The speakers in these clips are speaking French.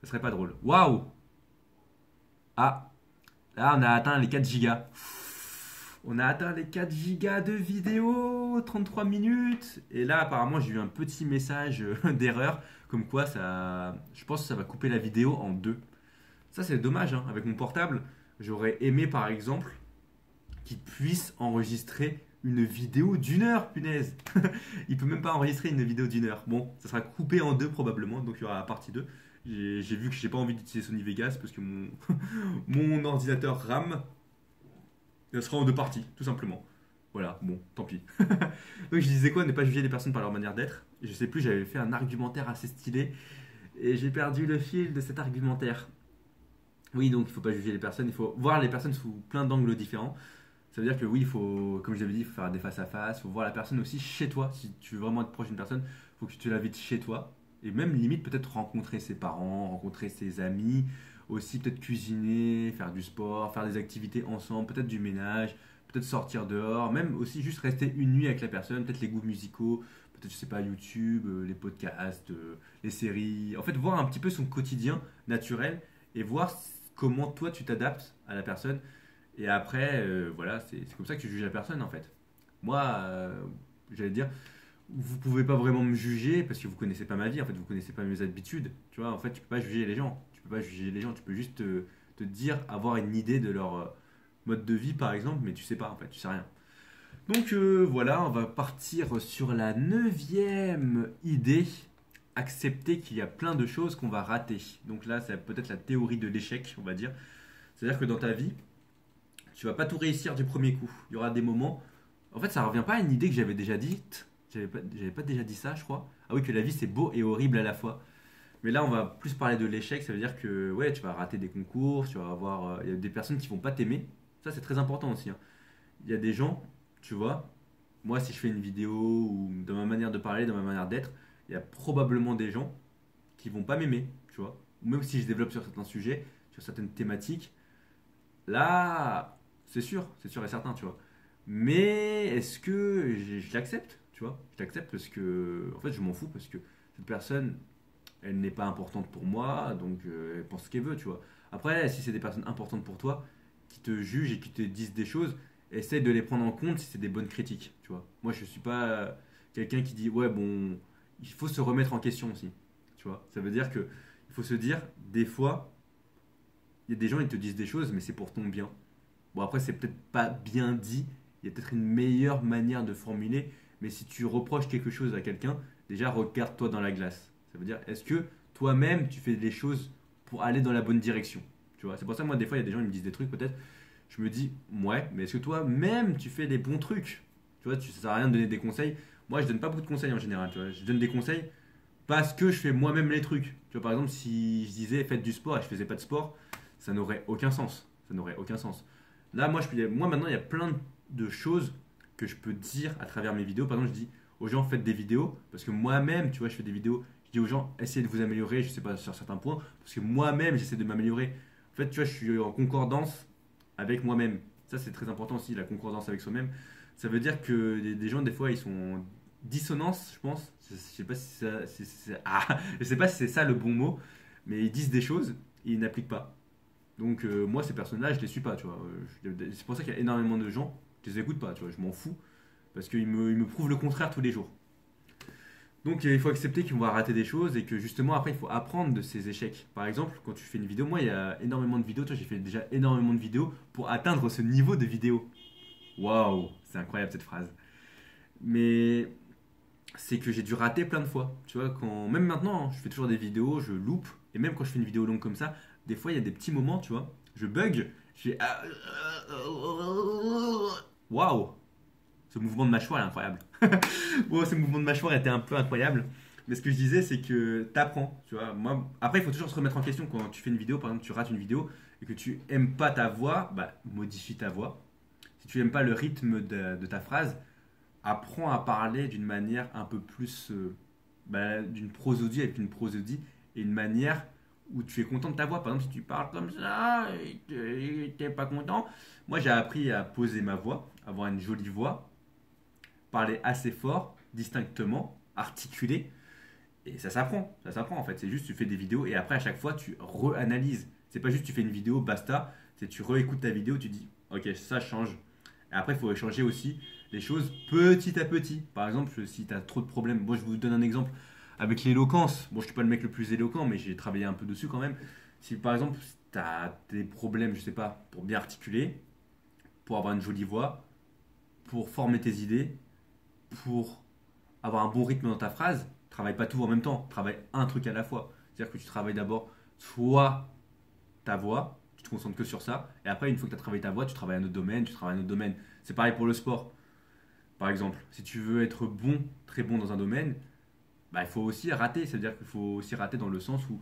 Ça serait pas drôle. Waouh! Ah, là on a atteint les 4 gigas. On a atteint les 4 gigas de vidéo, 33 minutes. Et là, apparemment, j'ai eu un petit message d'erreur. Comme quoi, je pense que ça va couper la vidéo en deux. Ça, c'est dommage, hein. Avec mon portable, j'aurais aimé, par exemple, qu'il puisse enregistrer une vidéo d'une heure, punaise. Il peut même pas enregistrer une vidéo d'une heure. Bon, ça sera coupé en deux probablement, donc il y aura la partie 2. J'ai vu que j'ai pas envie d'utiliser Sony Vegas parce que mon ordinateur RAM, ça sera en deux parties, tout simplement. Voilà, bon, tant pis. Donc je disais quoi, ne pas juger les personnes par leur manière d'être. Et je sais plus, j'avais fait un argumentaire assez stylé et j'ai perdu le fil de cet argumentaire. Oui, donc il faut pas juger les personnes, il faut voir les personnes sous plein d'angles différents. Ça veut dire que oui, il faut, comme je l'avais dit, il faut faire des face à face, il faut voir la personne aussi chez toi. Si tu veux vraiment être proche d'une personne, il faut que tu te l'invites chez toi. Et même limite peut-être rencontrer ses parents, rencontrer ses amis, aussi peut-être cuisiner, faire du sport, faire des activités ensemble, peut-être du ménage, peut-être sortir dehors, même aussi juste rester une nuit avec la personne, peut-être les goûts musicaux, peut-être je sais pas YouTube, les podcasts, les séries. En fait, voir un petit peu son quotidien naturel et voir comment toi tu t'adaptes à la personne. Et après, voilà, c'est comme ça que tu juges la personne en fait. Moi, j'allais dire, vous pouvez pas vraiment me juger parce que vous connaissez pas ma vie, en fait, vous connaissez pas mes habitudes. Tu vois, en fait, tu peux pas juger les gens. Tu peux pas juger les gens, tu peux juste te dire, avoir une idée de leur mode de vie par exemple, mais tu sais pas en fait, tu sais rien. Donc voilà, on va partir sur la neuvième idée. Accepter qu'il y a plein de choses qu'on va rater. Donc là, c'est peut-être la théorie de l'échec, on va dire. C'est-à-dire que dans ta vie, tu vas pas tout réussir du premier coup. Il y aura des moments. En fait, ça revient pas à une idée que j'avais déjà dite. J'avais pas déjà dit ça, je crois. Ah oui, que la vie c'est beau et horrible à la fois. Mais là, on va plus parler de l'échec. Ça veut dire que ouais, tu vas rater des concours, tu vas avoir. Il y a des personnes qui vont pas t'aimer. Ça, c'est très important aussi, hein. Il y a des gens, tu vois. Moi, si je fais une vidéo ou dans ma manière de parler, dans ma manière d'être, il y a probablement des gens qui vont pas m'aimer, tu vois. Ou même si je développe sur certains sujets, sur certaines thématiques, là, c'est sûr et certain, tu vois. Mais est-ce que je l'accepte, tu vois? Je l'accepte parce que, en fait, je m'en fous parce que cette personne, elle n'est pas importante pour moi, donc elle pense ce qu'elle veut, tu vois. Après, si c'est des personnes importantes pour toi, qui te jugent et qui te disent des choses, essaie de les prendre en compte si c'est des bonnes critiques, tu vois. Moi, je suis pas quelqu'un qui dit, ouais, bon, il faut se remettre en question aussi, tu vois. Ça veut dire que il faut se dire, des fois, il y a des gens, ils te disent des choses, mais c'est pour ton bien. Bon, après, c'est peut-être pas bien dit. Il y a peut-être une meilleure manière de formuler. Mais si tu reproches quelque chose à quelqu'un, déjà, regarde-toi dans la glace. Ça veut dire, est-ce que toi-même, tu fais des choses pour aller dans la bonne direction? Tu vois, c'est pour ça, moi, des fois, il y a des gens qui me disent des trucs, peut-être. Je me dis, ouais, mais est-ce que toi-même, tu fais des bons trucs? Tu vois, ça sert à rien de donner des conseils. Moi, je donne pas beaucoup de conseils en général. Tu vois, je donne des conseils parce que je fais moi-même les trucs. Tu vois, par exemple, si je disais faites du sport et je faisais pas de sport, ça n'aurait aucun sens. Ça n'aurait aucun sens. Là, moi maintenant, il y a plein de choses que je peux dire à travers mes vidéos. Par exemple, je dis aux gens faites des vidéos parce que moi-même, tu vois, je fais des vidéos. Je dis aux gens essayez de vous améliorer, je sais pas sur certains points, parce que moi-même j'essaie de m'améliorer. En fait, tu vois, je suis en concordance avec moi-même. Ça, c'est très important aussi, la concordance avec soi-même. Ça veut dire que des gens, des fois, ils sont en dissonance, je pense. Je sais pas si ça, je sais pas si c'est ça le bon mot, mais ils disent des choses et ils n'appliquent pas. Donc moi, ces personnes-là, je les suis pas, tu vois. C'est pour ça qu'il y a énormément de gens, je les écoute pas, tu vois. Je m'en fous parce qu'ils me prouvent le contraire tous les jours. Donc il faut accepter qu'on va rater des choses et que justement après il faut apprendre de ces échecs. Par exemple, quand tu fais une vidéo, moi il y a énormément de vidéos, toi j'ai fait déjà énormément de vidéos pour atteindre ce niveau de vidéo. Waouh, c'est incroyable cette phrase. Mais c'est que j'ai dû rater plein de fois. Tu vois, même maintenant, hein, je fais toujours des vidéos, je loupe. Et même quand je fais une vidéo longue comme ça, des fois il y a des petits moments, tu vois, je bug. Je fais. Waouh! Ce mouvement de mâchoire est incroyable. Bon, ce mouvement de mâchoire était un peu incroyable. Mais ce que je disais, c'est que t'apprends, tu vois. Moi, après, il faut toujours se remettre en question quand tu fais une vidéo. Par exemple, tu rates une vidéo et que tu aimes pas ta voix, bah, modifie ta voix. Si tu aimes pas le rythme de ta phrase, apprends à parler d'une manière un peu plus d'une prosodie avec une prosodie et une manière où tu es content de ta voix. Par exemple, si tu parles comme ça et t'es pas content, moi j'ai appris à poser ma voix, avoir une jolie voix, parler assez fort, distinctement, articulé. Et ça s'apprend en fait. C'est juste tu fais des vidéos et après à chaque fois tu reanalyses. C'est pas juste tu fais une vidéo, basta. C'est tu réécoutes ta vidéo, tu dis ok ça change. Et après il faut échanger aussi les choses petit à petit. Par exemple si tu as trop de problèmes, moi je vous donne un exemple avec l'éloquence. Bon je suis pas le mec le plus éloquent mais j'ai travaillé un peu dessus quand même. Si par exemple tu as des problèmes, je sais pas, pour bien articuler, pour avoir une jolie voix, pour former tes idées, pour avoir un bon rythme dans ta phrase, travaille pas tout en même temps, travaille un truc à la fois. C'est-à-dire que tu travailles d'abord soit ta voix, tu te concentres que sur ça, et après, une fois que tu as travaillé ta voix, tu travailles un autre domaine, tu travailles un autre domaine. C'est pareil pour le sport. Par exemple, si tu veux être bon, très bon dans un domaine, bah, il faut aussi rater. C'est-à-dire qu'il faut aussi rater dans le sens où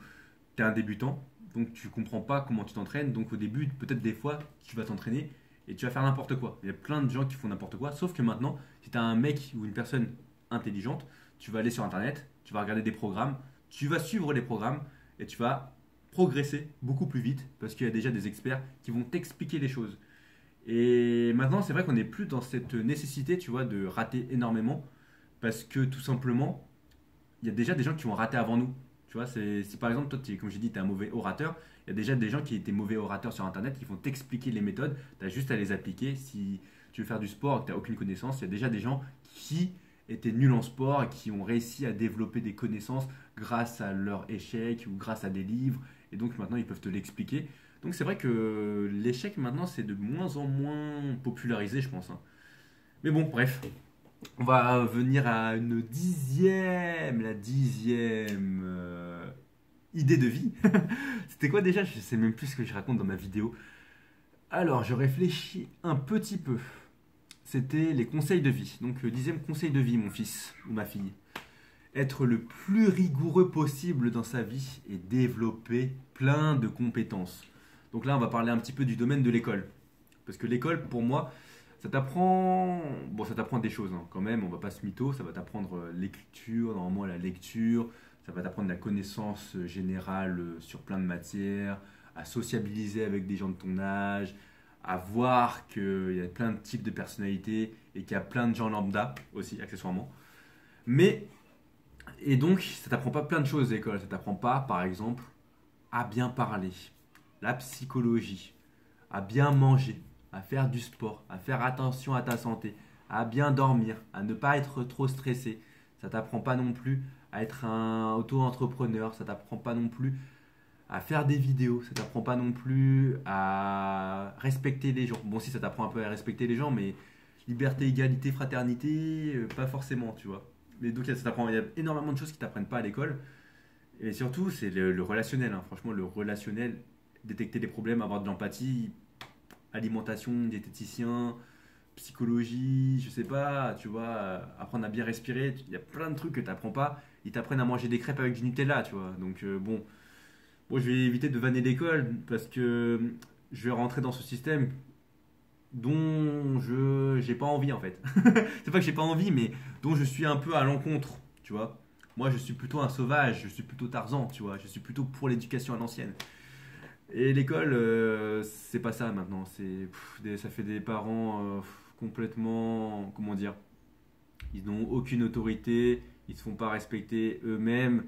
tu es un débutant, donc tu comprends pas comment tu t'entraînes. Donc au début, peut-être des fois, tu vas t'entraîner et tu vas faire n'importe quoi. Il y a plein de gens qui font n'importe quoi, sauf que maintenant, si tu as un mec ou une personne intelligente, tu vas aller sur Internet, tu vas regarder des programmes, tu vas suivre les programmes et tu vas progresser beaucoup plus vite parce qu'il y a déjà des experts qui vont t'expliquer les choses. Et maintenant, c'est vrai qu'on n'est plus dans cette nécessité, tu vois, de rater énormément parce que tout simplement, il y a déjà des gens qui ont raté avant nous. Tu vois, si par exemple, toi, comme j'ai dit, tu es un mauvais orateur, il y a déjà des gens qui étaient mauvais orateurs sur Internet qui vont t'expliquer les méthodes, tu as juste à les appliquer. Si tu veux faire du sport et que tu n'as aucune connaissance, il y a déjà des gens qui étaient nuls en sport et qui ont réussi à développer des connaissances grâce à leur échec ou grâce à des livres. Et donc maintenant, ils peuvent te l'expliquer. Donc c'est vrai que l'échec maintenant, c'est de moins en moins popularisé, je pense, hein. Mais bon, bref, on va venir à une dixième, la dixième idée de vie. C'était quoi déjà? Je sais même plus ce que je raconte dans ma vidéo. Alors, je réfléchis un petit peu. C'était les conseils de vie. Donc, le dixième conseil de vie, mon fils ou ma fille. Être le plus rigoureux possible dans sa vie et développer plein de compétences. Donc là, on va parler un petit peu du domaine de l'école. Parce que l'école, pour moi, ça t'apprend, bon, ça t'apprend des choses, hein, quand même, on va pas se mytho, ça va t'apprendre l'écriture, normalement la lecture, ça va t'apprendre la connaissance générale sur plein de matières, à sociabiliser avec des gens de ton âge, à voir qu'il y a plein de types de personnalités et qu'il y a plein de gens lambda aussi, accessoirement. Mais, et donc, ça t'apprend pas plein de choses l'école, ça t'apprend pas, par exemple, à bien parler, la psychologie, à bien manger, à faire du sport, à faire attention à ta santé, à bien dormir, à ne pas être trop stressé. Ça t'apprend pas non plus à être un auto-entrepreneur, ça t'apprend pas non plus à faire des vidéos, ça t'apprend pas non plus à respecter les gens. Bon, si ça t'apprend un peu à respecter les gens, mais liberté, égalité, fraternité, pas forcément, tu vois. Mais donc ça t'apprend, il y a énormément de choses qui t'apprennent pas à l'école. Et surtout, c'est le relationnel, hein. Franchement, le relationnel, détecter les problèmes, avoir de l'empathie, alimentation, diététicien, psychologie, je sais pas, tu vois, apprendre à bien respirer. Il y a plein de trucs que tu n'apprends pas. Ils t'apprennent à manger des crêpes avec du Nutella, tu vois. Donc bon, je vais éviter de vanner l'école parce que je vais rentrer dans ce système dont je j'ai pas envie en fait. C'est pas que j'ai pas envie, mais dont je suis un peu à l'encontre, tu vois. Moi, je suis plutôt un sauvage, je suis plutôt Tarzan, tu vois. Je suis plutôt pour l'éducation à l'ancienne. Et l'école, c'est pas ça maintenant. Ça fait des parents complètement, comment dire, ils n'ont aucune autorité, ils se font pas respecter eux-mêmes.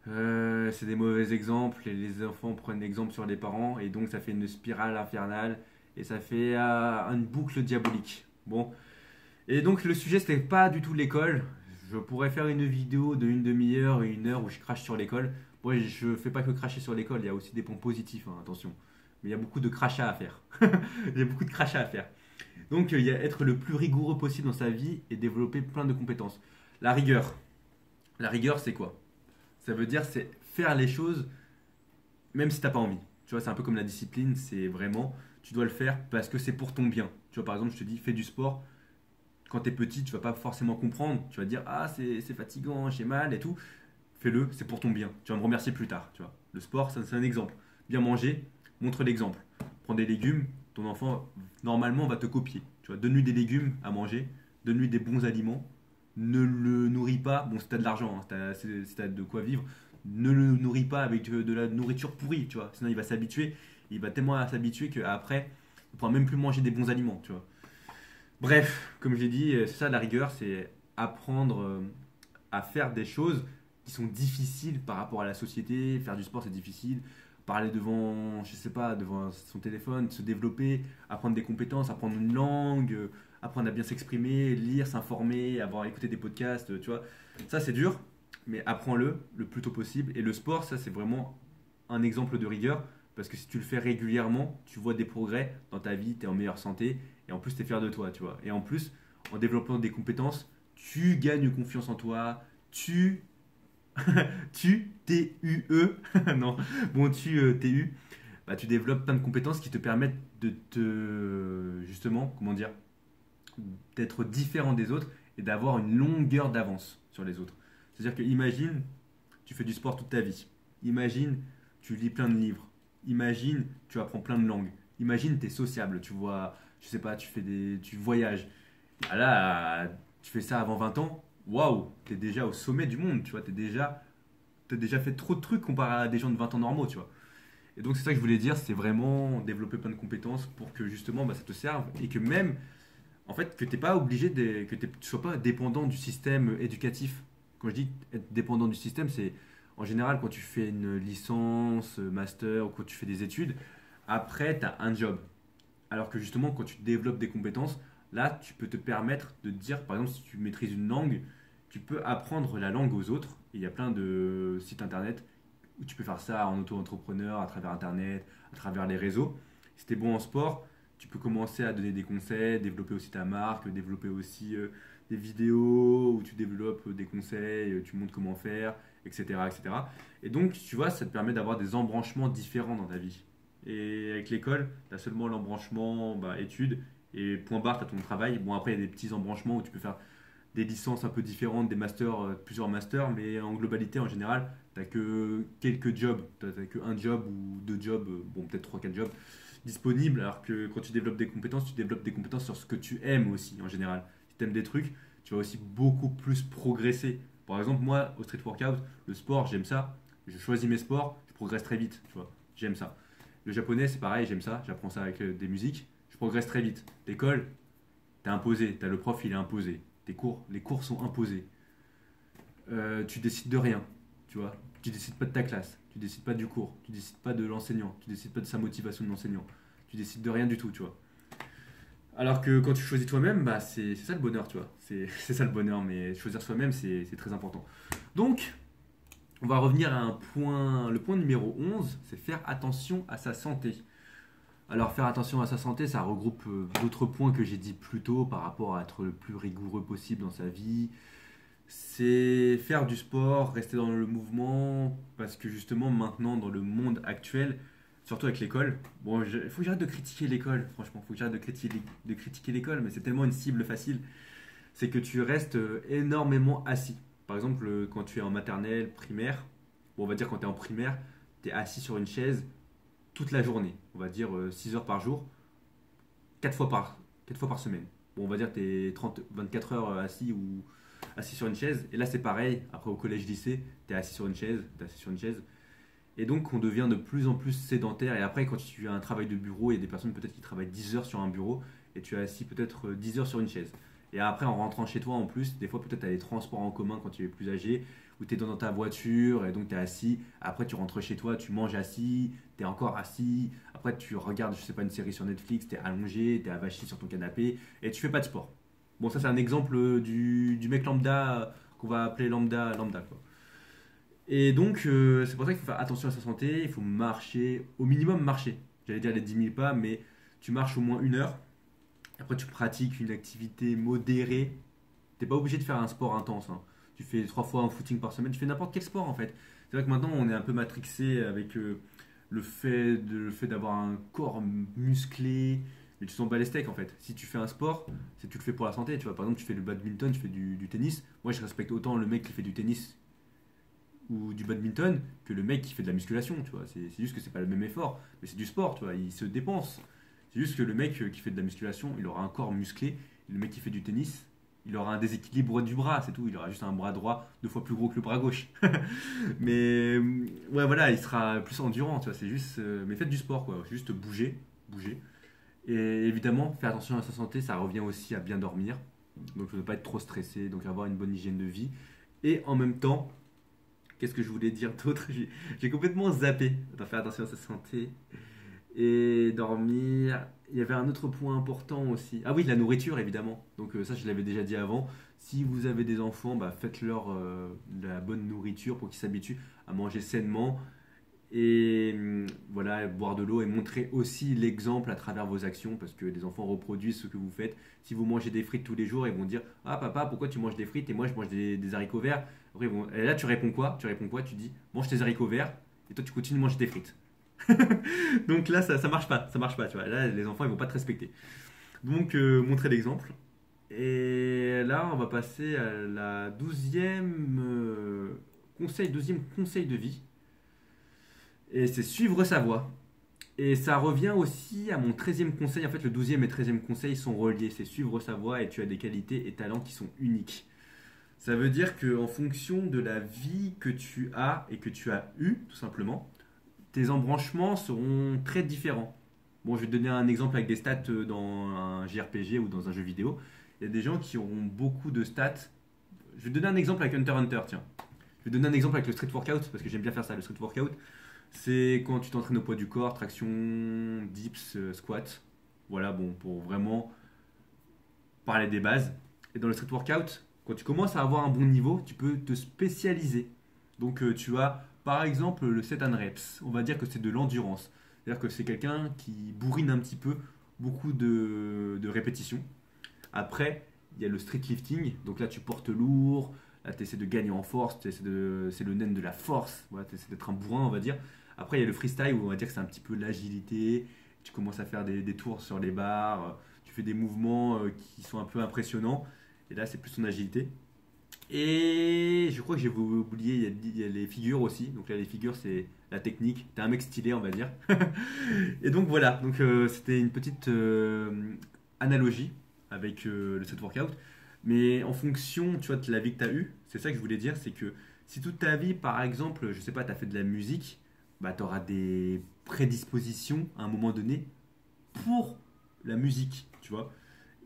C'est des mauvais exemples et les enfants prennent exemple sur les parents et donc ça fait une spirale infernale et ça fait une boucle diabolique. Bon, et donc le sujet c'était pas du tout l'école. Je pourrais faire une vidéo de une demi-heure, une heure où je crache sur l'école. Moi, je fais pas que cracher sur l'école, il y a aussi des points positifs, hein, attention. Mais il y a beaucoup de crachats à faire. Il y a beaucoup de crachats à faire. Donc, il y a être le plus rigoureux possible dans sa vie et développer plein de compétences. La rigueur. La rigueur, c'est quoi? Ça veut dire, c'est faire les choses même si t'as pas envie. Tu vois, c'est un peu comme la discipline, c'est vraiment, tu dois le faire parce que c'est pour ton bien. Tu vois, par exemple, je te dis, fais du sport. Quand tu es petit, tu vas pas forcément comprendre. Tu vas te dire, ah, c'est fatigant, j'ai mal et tout. Fais-le, c'est pour ton bien. Tu vas me remercier plus tard. Tu vois. Le sport, c'est un exemple. Bien manger, montre l'exemple. Prends des légumes, ton enfant, normalement, va te copier. Tu vois, donne-lui des légumes à manger, donne-lui des bons aliments. Ne le nourris pas, bon, si tu as de l'argent, hein, si tu as de quoi vivre, ne le nourris pas avec de la nourriture pourrie, tu vois. Sinon, il va s'habituer. Il va tellement s'habituer qu'après, il ne pourra même plus manger des bons aliments, tu vois. Bref, comme je l'ai dit, c'est ça la rigueur, c'est apprendre à faire des choses qui sont difficiles par rapport à la société. Faire du sport, c'est difficile. Parler devant, je sais pas, devant son téléphone, se développer, apprendre des compétences, apprendre une langue, apprendre à bien s'exprimer, lire, s'informer, avoir écouté des podcasts, tu vois. Ça, c'est dur, mais apprends-le le plus tôt possible. Et le sport, ça, c'est vraiment un exemple de rigueur. Parce que si tu le fais régulièrement, tu vois des progrès dans ta vie, tu es en meilleure santé. Et en plus, tu es fier de toi, tu vois. Et en plus, en développant des compétences, tu gagnes confiance en toi. Tu, T-U-E, non, bon, T-U, bah, tu développes plein de compétences qui te permettent de te, justement, comment dire, d'être différent des autres et d'avoir une longueur d'avance sur les autres. C'est-à-dire que imagine, tu fais du sport toute ta vie. Imagine, tu lis plein de livres. Imagine, tu apprends plein de langues. Imagine, tu es sociable, tu vois, je sais pas, tu voyages. Ah là, tu fais ça avant 20 ans, waouh, tu es déjà au sommet du monde, tu vois, t'as déjà fait trop de trucs comparé à des gens de 20 ans normaux, tu vois. Et donc c'est ça que je voulais dire, c'est vraiment développer plein de compétences pour que justement bah, ça te serve et que même en fait, que t'es pas obligé que tu sois pas dépendant du système éducatif. Quand je dis être dépendant du système, c'est en général quand tu fais une licence, master ou quand tu fais des études, après tu as un job. Alors que justement, quand tu développes des compétences, là, tu peux te permettre de te dire, par exemple, si tu maîtrises une langue, tu peux apprendre la langue aux autres. Et il y a plein de sites internet où tu peux faire ça en auto-entrepreneur, à travers internet, à travers les réseaux. Si tu es bon en sport, tu peux commencer à donner des conseils, développer aussi ta marque, développer aussi des vidéos où tu développes des conseils, tu montres comment faire, etc., etc. Et cetera. Et donc, tu vois, ça te permet d'avoir des embranchements différents dans ta vie. Et avec l'école, tu as seulement l'embranchement bah, études et point barre, tu as ton travail. Bon, après, il y a des petits embranchements où tu peux faire des licences un peu différentes, des masters, plusieurs masters, mais en globalité, en général, tu n'as que quelques jobs. Tu n'as que un job ou deux jobs, bon, peut-être trois, quatre jobs disponibles, alors que quand tu développes des compétences sur ce que tu aimes aussi, en général. Si tu aimes des trucs, tu vas aussi beaucoup plus progresser. Par exemple, moi, au street workout, le sport, j'aime ça. Je choisis mes sports, je progresse très vite, tu vois. J'aime ça. Le japonais, c'est pareil, j'aime ça. J'apprends ça avec des musiques. Je progresse très vite. L'école, t'es imposé. T'as le prof, il est imposé. Les cours sont imposés. Tu décides de rien, tu vois. Tu décides pas de ta classe. Tu décides pas du cours. Tu décides pas de l'enseignant. Tu décides pas de sa motivation de l'enseignant. Tu décides de rien du tout, tu vois. Alors que quand tu choisis toi-même, bah c'est ça le bonheur, tu vois. C'est ça le bonheur, mais choisir soi-même, c'est très important. Donc, on va revenir à un point, le point numéro 11, c'est faire attention à sa santé. Alors faire attention à sa santé, ça regroupe d'autres points que j'ai dit plus tôt par rapport à être le plus rigoureux possible dans sa vie. C'est faire du sport, rester dans le mouvement, parce que justement maintenant dans le monde actuel, surtout avec l'école, bon, il faut que j'arrête de critiquer l'école, franchement, il faut que j'arrête de critiquer l'école, mais c'est tellement une cible facile, c'est que tu restes énormément assis. Par exemple, quand tu es en maternelle, primaire, bon, on va dire quand tu es en primaire, tu es assis sur une chaise toute la journée, on va dire 6 heures par jour, 4 fois quatre fois par semaine. Bon, on va dire que tu es 24 heures assis ou assis sur une chaise. Et là, c'est pareil. Après, au collège-lycée, tu es assis sur une chaise, t'es assis sur une chaise. Et donc, on devient de plus en plus sédentaire. Et après, quand tu as un travail de bureau, il y a des personnes peut-être qui travaillent 10 heures sur un bureau et tu es assis peut-être 10 heures sur une chaise. Et après, en rentrant chez toi, en plus, des fois, peut-être tu as des transports en commun quand tu es plus âgé, où tu es dans ta voiture et donc tu es assis. Après, tu rentres chez toi, tu manges assis, tu es encore assis. Après, tu regardes, je sais pas, une série sur Netflix, tu es allongé, tu es avachi sur ton canapé et tu fais pas de sport. Bon, ça, c'est un exemple du mec lambda qu'on va appeler lambda quoi. Et donc, c'est pour ça qu'il faut faire attention à sa santé. Il faut marcher, au minimum marcher. J'allais dire les 10 000 pas, mais tu marches au moins 1 heure. Après, tu pratiques une activité modérée. T'es pas obligé de faire un sport intense, hein. Tu fais 3 fois un footing par semaine. Tu fais n'importe quel sport en fait. C'est vrai que maintenant, on est un peu matrixé avec le fait d'avoir un corps musclé. Mais tu t'en bats les steaks en fait. Si tu fais un sport, c'est que tu le fais pour la santé. Tu vois, par exemple, tu fais le badminton, tu fais du tennis. Moi, je respecte autant le mec qui fait du tennis ou du badminton que le mec qui fait de la musculation, tu vois. C'est juste que c'est pas le même effort, mais c'est du sport, tu vois. Il se dépense. C'est juste que le mec qui fait de la musculation, il aura un corps musclé. Et le mec qui fait du tennis, il aura un déséquilibre du bras, c'est tout. Il aura juste un bras droit 2 fois plus gros que le bras gauche. Mais ouais, voilà, il sera plus endurant, tu vois. C'est juste, mais faites du sport, quoi. Juste bouger, bouger. Et évidemment, faire attention à sa santé, ça revient aussi à bien dormir. Donc, ne pas être trop stressé, donc avoir une bonne hygiène de vie. Et en même temps, Qu'est-ce que je voulais dire d'autre? J'ai complètement zappé d'en faire attention à sa santé et dormir. Il y avait un autre point important aussi. Ah oui, la nourriture évidemment. Donc ça, je l'avais déjà dit avant. Si vous avez des enfants, bah, faites-leur de la bonne nourriture pour qu'ils s'habituent à manger sainement et voilà, boire de l'eau et montrer aussi l'exemple à travers vos actions parce que les enfants reproduisent ce que vous faites. Si vous mangez des frites tous les jours, ils vont dire ah papa, pourquoi tu manges des frites et moi je mange des haricots verts. Après, et là tu réponds quoi? Tu dis mange tes haricots verts et toi tu continues de manger des frites. Donc là ça marche pas, ça marche pas, tu vois. Là les enfants ils vont pas te respecter. Donc montrer l'exemple. Et là on va passer à la douzième conseil de vie. Et c'est suivre sa voie. Et ça revient aussi à mon treizième conseil. En fait, le douzième et treizième conseil sont reliés. C'est suivre sa voie et tu as des qualités et talents qui sont uniques. Ça veut dire qu'en fonction de la vie que tu as et que tu as eue, tout simplement, tes embranchements seront très différents. Bon, je vais te donner un exemple avec des stats dans un JRPG ou dans un jeu vidéo. Il y a des gens qui auront beaucoup de stats. Je vais te donner un exemple avec Hunter x Hunter, tiens. Je vais te donner un exemple avec le street workout, parce que j'aime bien faire ça, le street workout. C'est quand tu t'entraînes au poids du corps, traction, dips, squat. Voilà, bon, pour vraiment parler des bases. Et dans le street workout, quand tu commences à avoir un bon niveau, tu peux te spécialiser. Donc tu as par exemple le set and reps. On va dire que c'est de l'endurance. C'est-à-dire que c'est quelqu'un qui bourrine un petit peu beaucoup de répétitions. Après, il y a le street lifting. Donc là, tu portes lourd. Là, tu essaies de gagner en force. C'est le naine de la force. Voilà, tu essaies d'être un bourrin, on va dire. Après, il y a le freestyle où on va dire que c'est un petit peu l'agilité. Tu commences à faire des tours sur les barres. Tu fais des mouvements qui sont un peu impressionnants. Et là, c'est plus ton agilité. Et je crois que j'ai oublié, il y a les figures aussi. Donc là, les figures, c'est la technique. T'es un mec stylé, on va dire. Et donc voilà. Donc c'était une petite analogie avec le set workout. Mais en fonction, tu vois, de la vie que tu as eue, c'est ça que je voulais dire, c'est que si toute ta vie, par exemple, je sais pas, tu as fait de la musique, bah, tu auras des prédispositions à un moment donné pour la musique, tu vois.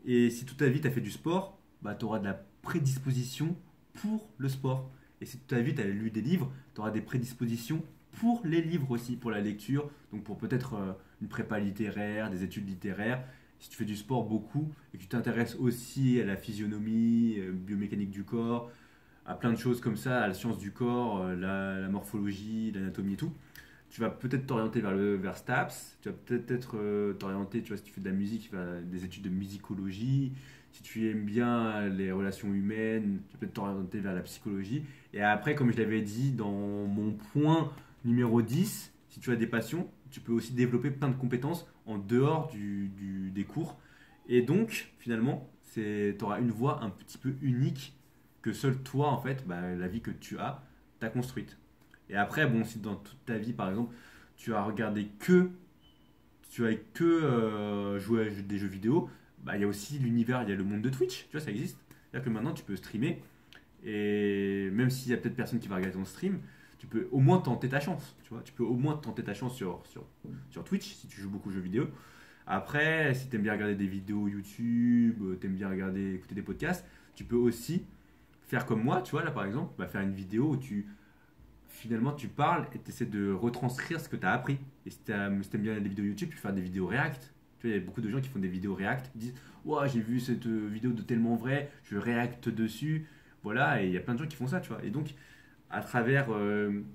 Et si toute ta vie, tu as fait du sport, bah, tu auras de la prédisposition pour le sport. Et si toute ta vie, tu as lu des livres, tu auras des prédispositions pour les livres aussi, pour la lecture, donc pour peut-être une prépa littéraire, des études littéraires. Si tu fais du sport beaucoup et que tu t'intéresses aussi à la physionomie, biomécanique du corps, à plein de choses comme ça, à la science du corps, la morphologie, l'anatomie et tout, tu vas peut-être t'orienter vers STAPS, tu vas peut-être t'orienter, tu vois, si tu fais de la musique, vers des études de musicologie, si tu aimes bien les relations humaines, tu vas peut-être t'orienter vers la psychologie. Et après, comme je l'avais dit dans mon point numéro 10, si tu as des passions, tu peux aussi développer plein de compétences en dehors des cours. Et donc, finalement, tu auras une voie un petit peu unique que seul toi, en fait, bah, la vie que tu as, t'as construite. Et après, bon, si dans toute ta vie, par exemple, tu as regardé tu as que joué à des jeux vidéo, bah, il y a aussi l'univers, il y a le monde de Twitch, tu vois, ça existe. C'est-à-dire que maintenant, tu peux streamer, et même s'il y a peut-être personne qui va regarder ton stream, tu peux au moins tenter ta chance, tu vois. Tu peux au moins tenter ta chance sur Twitch, si tu joues beaucoup aux jeux vidéo. Après, si tu aimes bien regarder des vidéos YouTube, tu aimes bien écouter des podcasts, tu peux aussi faire comme moi, tu vois, là par exemple, bah, faire une vidéo où finalement tu parles et tu essaies de retranscrire ce que tu as appris. Et si tu aimes bien les vidéos YouTube, tu peux faire des vidéos React. Tu vois, il y a beaucoup de gens qui font des vidéos React, qui disent ouah, j'ai vu cette vidéo de tellement vrai, je React dessus. Voilà, et il y a plein de gens qui font ça, tu vois. Et donc, à travers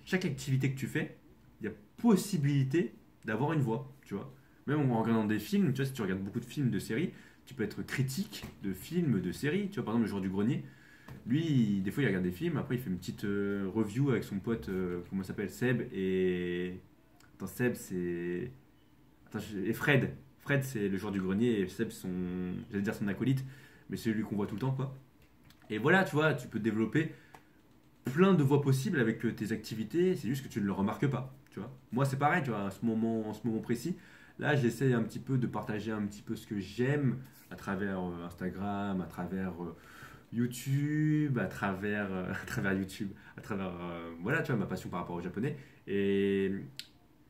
chaque activité que tu fais, il y a possibilité d'avoir une voix, tu vois. Même en regardant des films, tu vois, si tu regardes beaucoup de films, de séries, tu peux être critique de films, de séries. Tu vois, par exemple, Le Jour du Grenier, lui, des fois, il regarde des films, après, il fait une petite review avec son pote, comment ça s'appelle, Seb, et... Attends, Seb, c'est... Attends, et Fred. Fred, c'est Le Jour du Grenier, et Seb, j'allais dire son acolyte, mais c'est lui qu'on voit tout le temps, quoi. Et voilà, tu vois, tu peux développer plein de voies possibles avec tes activités, c'est juste que tu ne le remarques pas, tu vois. Moi, c'est pareil, tu vois, en ce moment précis, là, j'essaie un petit peu de partager un petit peu ce que j'aime à travers Instagram, à travers YouTube, à travers YouTube, à travers, voilà, tu vois, ma passion par rapport au japonais. Et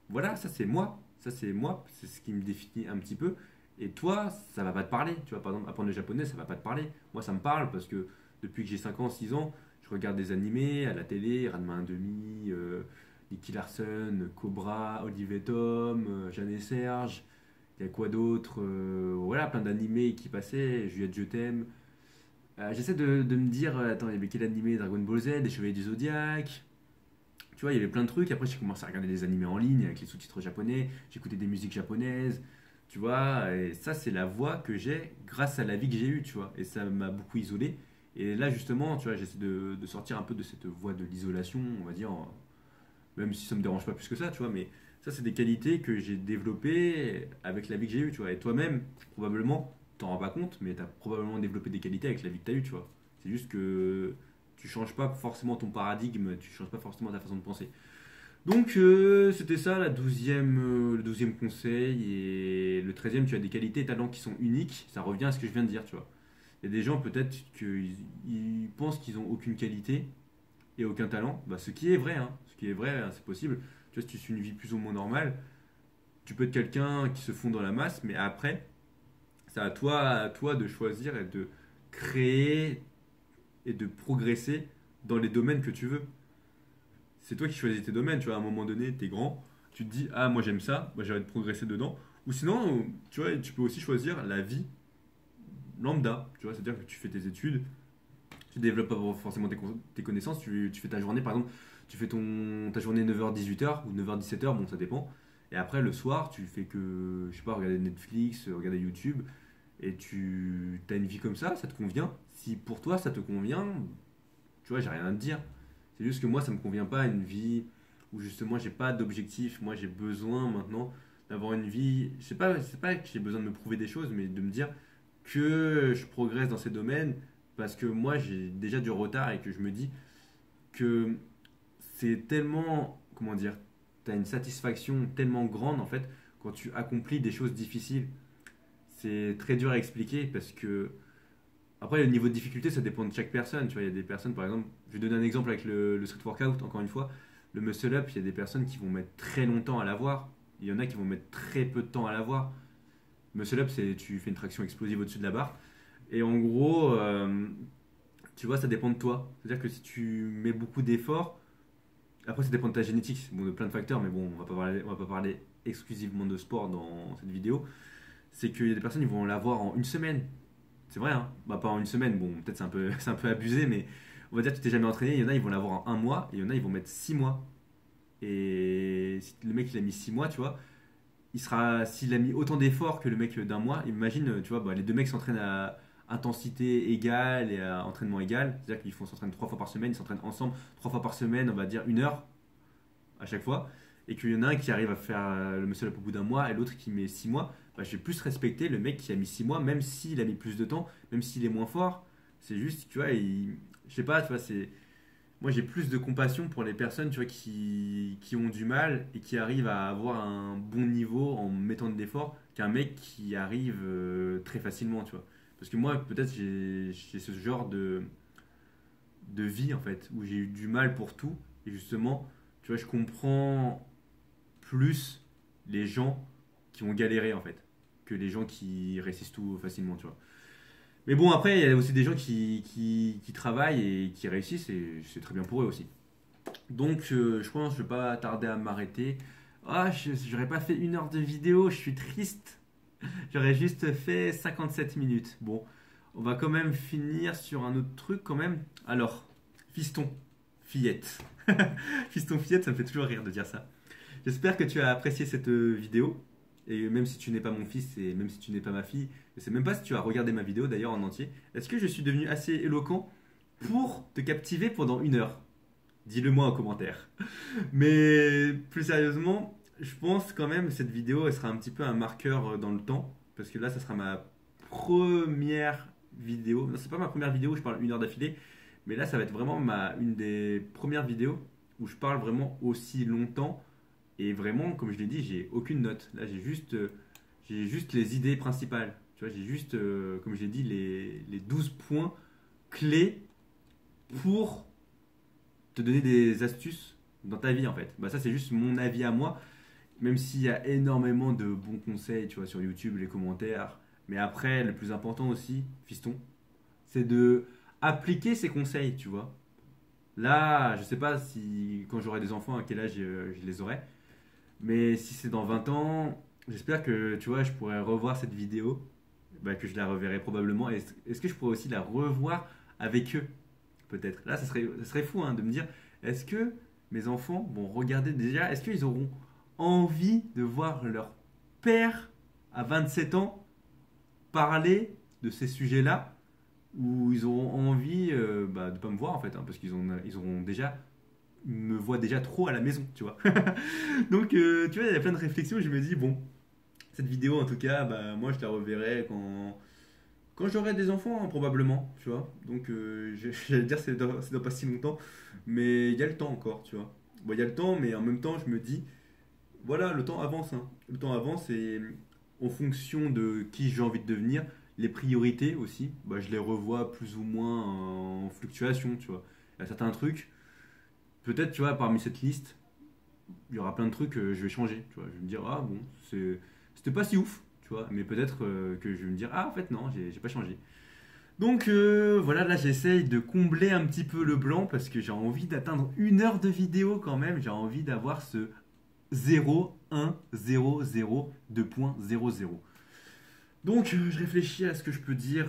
voilà, ça c'est moi, c'est ce qui me définit un petit peu. Et toi, ça va pas te parler, tu vois, par exemple, apprendre le japonais, ça va pas te parler. Moi, ça me parle parce que depuis que j'ai 5 ans, 6 ans, Je regarde des animés à la télé, Ranma 1,5, Nicky Larson, Cobra, Olivier Tom, Jeanne et Serge. Il y a quoi d'autre? Voilà, plein d'animés qui passaient. Juliette, je t'aime. J'essaie de me dire, attends, il y avait quel animé? Dragon Ball Z, Les Chevaliers du Zodiaque. Tu vois, il y avait plein de trucs. Après, j'ai commencé à regarder des animés en ligne avec les sous-titres japonais. J'écoutais des musiques japonaises. Tu vois, et ça, c'est la voix que j'ai grâce à la vie que j'ai eue, tu vois. Et ça m'a beaucoup isolé. Et là, justement, tu vois, j'essaie de sortir un peu de cette voie de l'isolation, on va dire, même si ça me dérange pas plus que ça, tu vois. Mais ça, c'est des qualités que j'ai développées avec la vie que j'ai eue, tu vois. Et toi-même, probablement, t'en rends pas compte, mais t'as probablement développé des qualités avec la vie que t'as eue, tu vois. C'est juste que tu changes pas forcément ton paradigme, tu changes pas forcément ta façon de penser. Donc c'était ça le 12e conseil. Et le 13e, tu as des qualités et talents qui sont uniques. Ça revient à ce que je viens de dire, tu vois. Il y a des gens peut-être qu'ils pensent qu'ils n'ont aucune qualité et aucun talent. Bah, ce qui est vrai, hein. Ce qui est vrai, hein, c'est possible. Tu vois, si tu suis une vie plus ou moins normale, tu peux être quelqu'un qui se fond dans la masse, mais après, c'est à toi de choisir et de créer et de progresser dans les domaines que tu veux. C'est toi qui choisis tes domaines, tu vois, à un moment donné, t'es grand, tu te dis, ah, moi j'aime ça, moi j'ai envie de progresser dedans. Ou sinon, tu vois, tu peux aussi choisir la vie lambda, tu vois, c'est-à-dire que tu fais tes études, tu développes pas forcément tes connaissances, tu fais ta journée, par exemple, tu fais ta journée 9h-18h ou 9h-17h, bon, ça dépend. Et après, le soir, tu fais que, je sais pas, regarder Netflix, regarder YouTube, et tu as une vie comme ça te convient. Si pour toi ça te convient, tu vois, j'ai rien à te dire. C'est juste que moi, ça me convient pas une vie où justement j'ai pas d'objectif. Moi, j'ai besoin maintenant d'avoir une vie. Je sais pas, c'est pas que j'ai besoin de me prouver des choses, mais de me dire que je progresse dans ces domaines parce que moi, j'ai déjà du retard et que je me dis que c'est tellement, comment dire, tu as une satisfaction tellement grande en fait quand tu accomplis des choses difficiles. C'est très dur à expliquer parce que après, le niveau de difficulté, ça dépend de chaque personne. Tu vois, il y a des personnes, par exemple, je vais donner un exemple avec le street workout, encore une fois. Le muscle up, il y a des personnes qui vont mettre très longtemps à l'avoir. Il y en a qui vont mettre très peu de temps à l'avoir. Muscle up, c'est tu fais une traction explosive au-dessus de la barre. Et en gros, tu vois, ça dépend de toi. C'est-à-dire que si tu mets beaucoup d'efforts, après, ça dépend de ta génétique, bon, de plein de facteurs, mais bon, on va pas parler exclusivement de sport dans cette vidéo. C'est qu'il y a des personnes qui vont l'avoir en une semaine. C'est vrai, hein. Bah, pas en une semaine, bon, peut-être c'est un peu abusé, mais on va dire que tu t'es jamais entraîné. Il y en a, ils vont l'avoir en un mois, et il y en a, ils vont mettre 6 mois. Et si le mec, il a mis 6 mois, tu vois, s'il a mis autant d'efforts que le mec d'un mois, imagine, tu vois, bah, les deux mecs s'entraînent à intensité égale et à entraînement égal. C'est-à-dire qu'ils font s'entraîner 3 fois par semaine, ils s'entraînent ensemble 3 fois par semaine, on va dire 1 heure à chaque fois. Et qu'il y en a un qui arrive à faire le muscle up au bout d'un mois et l'autre qui met 6 mois, bah, je vais plus respecter le mec qui a mis 6 mois, même s'il a mis plus de temps, même s'il est moins fort. C'est juste, tu vois, je sais pas, tu vois, moi j'ai plus de compassion pour les personnes, tu vois, qui ont du mal et qui arrivent à avoir un bon niveau en mettant de l'effort qu'un mec qui arrive très facilement, tu vois. Parce que moi, peut-être, j'ai ce genre de vie, en fait, où j'ai eu du mal pour tout. Et justement, tu vois, je comprends plus les gens qui ont galéré en fait que les gens qui réussissent tout facilement, tu vois. Mais bon, après, il y a aussi des gens qui travaillent et qui réussissent et c'est très bien pour eux aussi. Donc, je pense que je vais pas tarder à m'arrêter. Ah, j'aurais pas fait 1 heure de vidéo, je suis triste. J'aurais juste fait 57 minutes. Bon, on va quand même finir sur un autre truc quand même. Alors, fiston, fillette. Fiston, fillette, ça me fait toujours rire de dire ça. J'espère que tu as apprécié cette vidéo. Et même si tu n'es pas mon fils et même si tu n'es pas ma fille, je ne sais même pas si tu as regardé ma vidéo d'ailleurs en entier. Est-ce que je suis devenu assez éloquent pour te captiver pendant 1 heure? Dis-le moi en commentaire. Mais plus sérieusement, je pense quand même que cette vidéo elle sera un petit peu un marqueur dans le temps. Parce que là, ça sera ma première vidéo. Non, c'est pas ma première vidéo où je parle 1 heure d'affilée. Mais là, ça va être vraiment une des premières vidéos où je parle vraiment aussi longtemps et vraiment, comme je l'ai dit, j'ai aucune note. Là, j'ai juste les idées principales. Tu vois, j'ai juste, comme je l'ai dit, les 12 points clés pour te donner des astuces dans ta vie, en fait. Bah, ça, c'est juste mon avis à moi. Même s'il y a énormément de bons conseils, tu vois, sur YouTube, les commentaires. Mais après, le plus important aussi, fiston, c'est de appliquer ces conseils, tu vois. Là, je sais pas si quand j'aurai des enfants, à quel âge je les aurai. Mais si c'est dans 20 ans, j'espère que tu vois, je pourrai revoir cette vidéo, bah, que je la reverrai probablement. Est-ce que je pourrais aussi la revoir avec eux, peut-être? Là, ça serait fou hein, de me dire, est-ce que mes enfants vont regarder déjà, est-ce qu'ils auront envie de voir leur père à 27 ans parler de ces sujets-là, ou ils auront envie bah, de pas me voir en fait, hein, parce ils auront déjà me voient déjà trop à la maison, tu vois. Donc, tu vois, il y a plein de réflexions. Je me dis, bon, cette vidéo, en tout cas, bah, moi, je la reverrai quand j'aurai des enfants, hein, probablement, tu vois. Donc, j'allais dire, c'est dans pas si longtemps, mais il y a le temps encore, tu vois. Bon, il y a le temps, mais en même temps, je me dis, voilà, le temps avance, hein. Le temps avance et en fonction de qui j'ai envie de devenir, les priorités aussi, bah, je les revois plus ou moins en fluctuation, tu vois. Il y a certains trucs, peut-être, tu vois, parmi cette liste, il y aura plein de trucs que je vais changer, tu vois. Je vais me dire, ah bon, c'était pas si ouf, tu vois. Mais peut-être que je vais me dire, ah en fait, non, j'ai pas changé. Donc voilà, là j'essaye de combler un petit peu le blanc parce que j'ai envie d'atteindre 1 heure de vidéo quand même. J'ai envie d'avoir ce 0, 1, 0, 0, 2.00. Donc je réfléchis à ce que je peux dire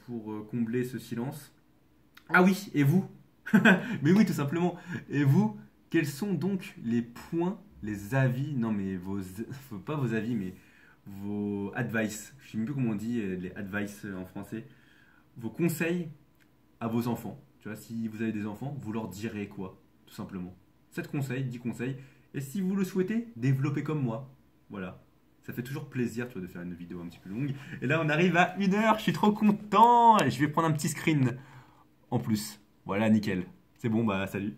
pour combler ce silence. Ah oui, et vous? Mais oui, tout simplement. Et vous, quels sont donc les points, les avis, non mais pas vos avis, mais vos advice, je sais même plus comment on dit les advice en français, vos conseils à vos enfants. Tu vois, si vous avez des enfants, vous leur direz quoi, tout simplement. 7 conseils, 10 conseils. Et si vous le souhaitez, développez comme moi. Voilà. Ça fait toujours plaisir, tu vois, de faire une vidéo un petit peu longue. Et là, on arrive à 1 heure, je suis trop content. Je vais prendre un petit screen en plus. Voilà, nickel. C'est bon, bah salut.